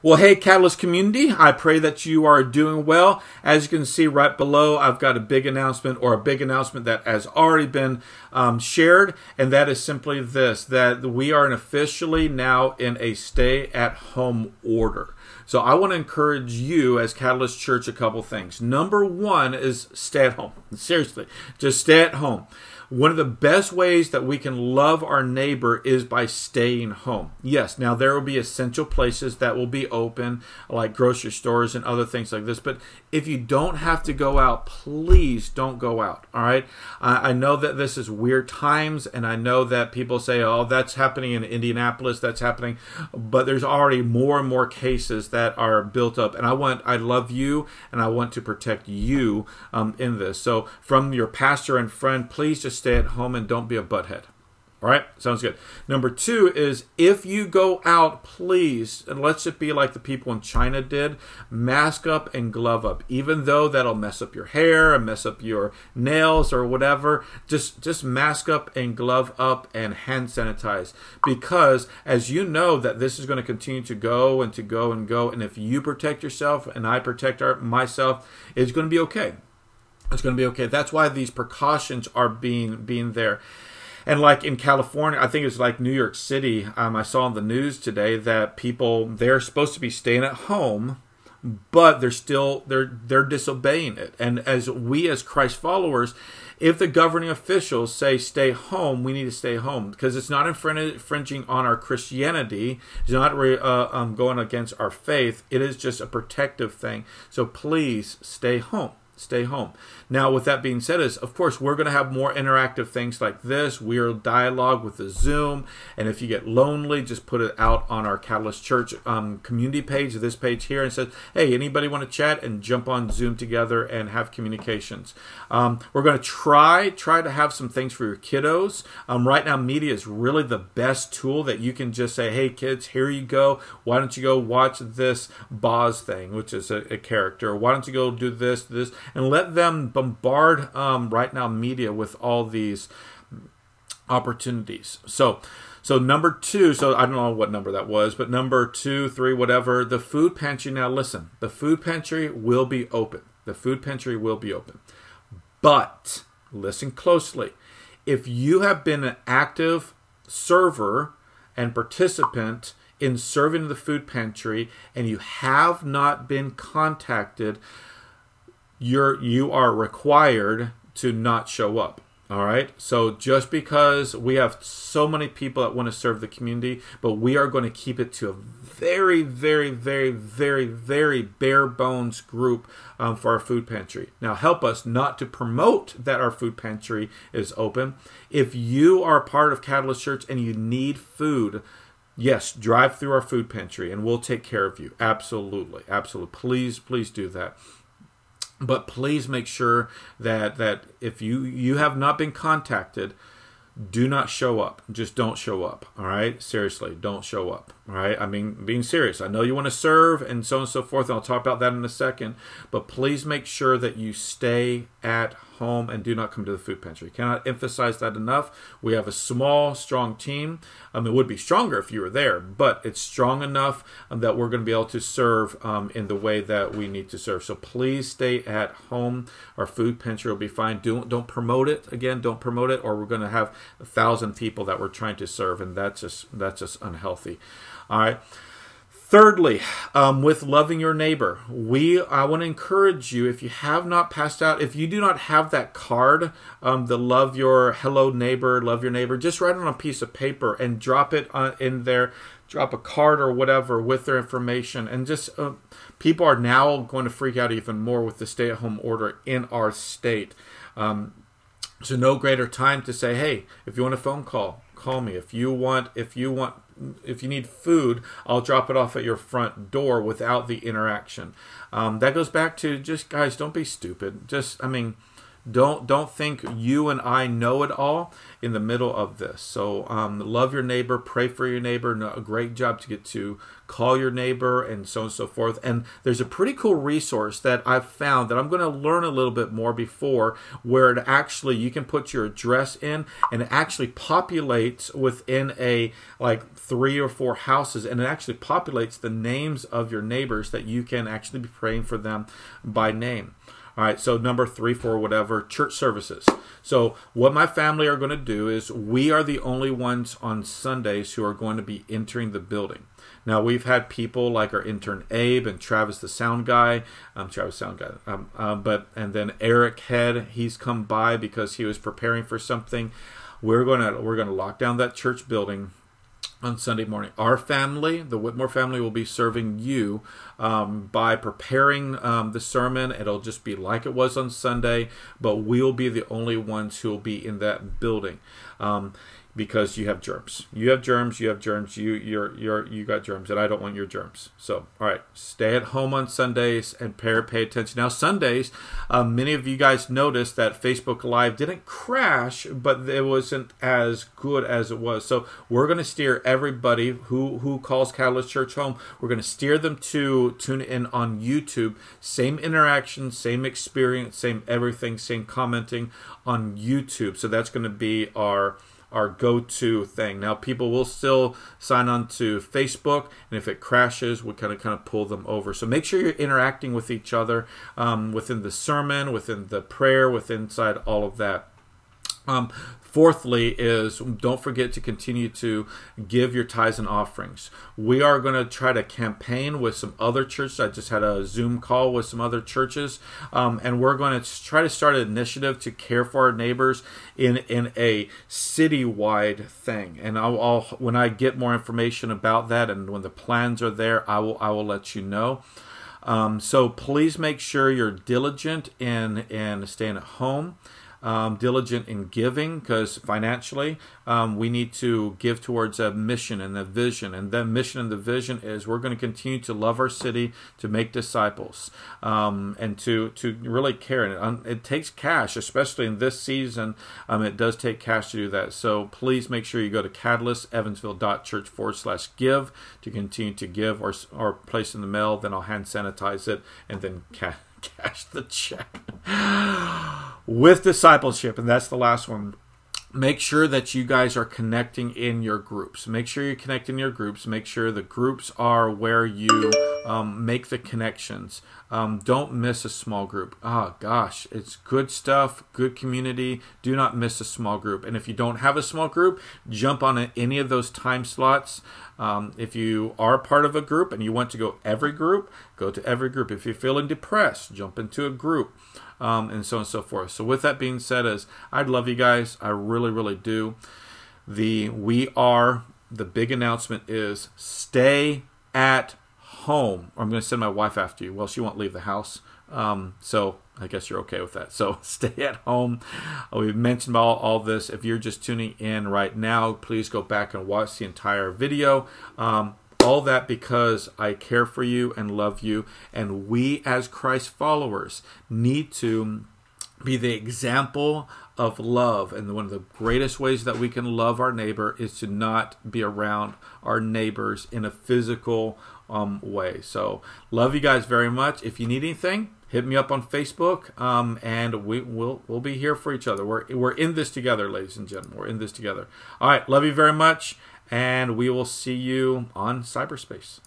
Well, hey, Catalyst community, I pray that you are doing well. As you can see right below, I've got a big announcement that has already been shared, and that is simply this, that we are officially now in a stay-at-home order. So I want to encourage you as Catalyst Church a couple things. Number one is stay at home. Seriously, just stay at home. One of the best ways that we can love our neighbor is by staying home. Yes, now there will be essential places that will be open, like grocery stores and other things like this. But if you don't have to go out, please don't go out. All right? I know that this is weird times, and I know that people say, oh, that's happening in Indianapolis, that's happening. But there's already more and more cases that are built up. And I love you, and I want to protect you in this. So from your pastor and friend, please just stay at home and don't be a butthead. All right? Sounds good. Number two is if you go out, please, and let's just be like the people in China did, mask up and glove up. Even though that'll mess up your hair and mess up your nails or whatever, just mask up and glove up and hand sanitize. Because as you know that this is going to continue to go and to go and go, and if you protect yourself and I protect myself, it's going to be okay. It's going to be okay. That's why these precautions are being there. And like in California, I think it's like New York City, I saw on the news today that they're supposed to be staying at home, but they're disobeying it. And as Christ followers, if the governing officials say stay home, we need to stay home because it's not infringing on our Christianity. It's not going against our faith. It is just a protective thing. So please stay home. Stay home. Now, with that being said, of course, we're going to have more interactive things like this. We'll dialogue with the Zoom. And if you get lonely, just put it out on our Catalyst Church community page, this page here, and says, hey, anybody want to chat and jump on Zoom together and have communications. We're going to try to have some things for your kiddos. Right now, media is really the best tool that you can just say, hey, kids, here you go. Why don't you go watch this Boz thing, which is a character. Why don't you go do this, and let them bombard right now media with all these opportunities. So number two, so I don't know what number that was, but number 2, 3, whatever, the food pantry. Now listen, the food pantry will be open. The food pantry will be open. But listen closely. If you have been an active server and participant in serving the food pantry and you have not been contacted, you are required to not show up. All right. So just because we have so many people that want to serve the community, but we are going to keep it to a very, very, very, very, very bare bones group for our food pantry. Now, help us not to promote that our food pantry is open. If you are a part of Catalyst Church and you need food, yes, drive through our food pantry and we'll take care of you. Absolutely. Absolutely. Please do that. But please make sure that if you have not been contacted, do not show up. Just don't show up. All right? Seriously, don't show up. All right? I mean, being serious. I know you want to serve and so on and so forth, and I'll talk about that in a second. But please make sure that you stay at home and do not come to the food pantry. Cannot emphasize that enough. We have a small, strong team. It would be stronger if you were there, but it's strong enough that we're going to be able to serve in the way that we need to serve. So please stay at home. Our food pantry will be fine. Don't promote it. Again, don't promote it, or we're going to have 1,000 people that we're trying to serve, and that's just unhealthy. All right. Thirdly, with loving your neighbor, I want to encourage you, if you have not passed out, if you do not have that card, the love your neighbor, just write it on a piece of paper and drop it in there, drop a card or whatever with their information. And just people are now going to freak out even more with the stay-at-home order in our state. So no greater time to say, hey, if you want a phone call, call me. If you need food, I'll drop it off at your front door without the interaction. That goes back to just, guys, don't be stupid. Don't think you and I know it all in the middle of this. So love your neighbor, pray for your neighbor. A great job to get to call your neighbor and so on and so forth. And there's a pretty cool resource that I've found that I'm going to learn a little bit more before, where it actually, you can put your address in and it actually populates within a like 3 or 4 houses, and it actually populates the names of your neighbors that you can actually be praying for them by name. All right, so number 3, 4, whatever, church services. So what my family are going to do is we are the only ones on Sundays who are going to be entering the building. Now, we've had people like our intern Abe and Travis the sound guy, and then Eric Head, he's come by because he was preparing for something. We're gonna lock down that church building on Sunday morning. Our family, the Whitmore family, will be serving you by preparing the sermon. It'll just be like it was on Sunday, but we'll be the only ones who will be in that building. Because you have germs. You got germs, and I don't want your germs. So, all right, stay at home on Sundays and pay attention. Now, Sundays, many of you guys noticed that Facebook Live didn't crash, but it wasn't as good as it was. So, we're going to steer everybody who calls Catalyst Church home. We're going to steer them to tune in on YouTube. Same interaction, same experience, same everything, same commenting on YouTube. So, that's going to be our go-to thing. Now, people will still sign on to Facebook, and if it crashes, we kind of pull them over. So make sure you're interacting with each other within the sermon, within the prayer, inside all of that. Fourthly is, don't forget to continue to give your tithes and offerings. We are going to try to campaign with some other churches. I just had a Zoom call with some other churches, and we're going to try to start an initiative to care for our neighbors in a citywide thing. And I'll when I get more information about that and when the plans are there, I will let you know. So please make sure you're diligent in staying at home. Diligent in giving, because financially we need to give towards a mission and a vision, and the mission and the vision is we're going to continue to love our city, to make disciples, and to really care. And it takes cash, especially in this season. It does take cash to do that. So please make sure you go to catalystevansville.church/give to continue to give, or place in the mail. Then I'll hand sanitize it and then cash the check. With discipleship, and that's the last one, make sure that you guys are connecting in your groups. Make sure you connect in your groups. Make sure the groups are where you make the connections. Don't miss a small group. Oh gosh, it's good stuff, good community. Do not miss a small group. And if you don't have a small group, jump on any of those time slots. If you are part of a group and you want to go every group, go to every group. If you're feeling depressed, jump into a group. And so on and so forth. So with that being said, I love you guys. I really, really do. The big announcement is stay at home. Or I'm going to send my wife after you. Well, she won't leave the house. So I guess you're okay with that. So stay at home. We've mentioned all this. If you're just tuning in right now, please go back and watch the entire video. All that because I care for you and love you. And we as Christ followers need to be the example of love. And one of the greatest ways that we can love our neighbor is to not be around our neighbors in a physical way. So love you guys very much. If you need anything, hit me up on Facebook, and we'll be here for each other. We're in this together, ladies and gentlemen. We're in this together. All right, love you very much. And we will see you on cyberspace.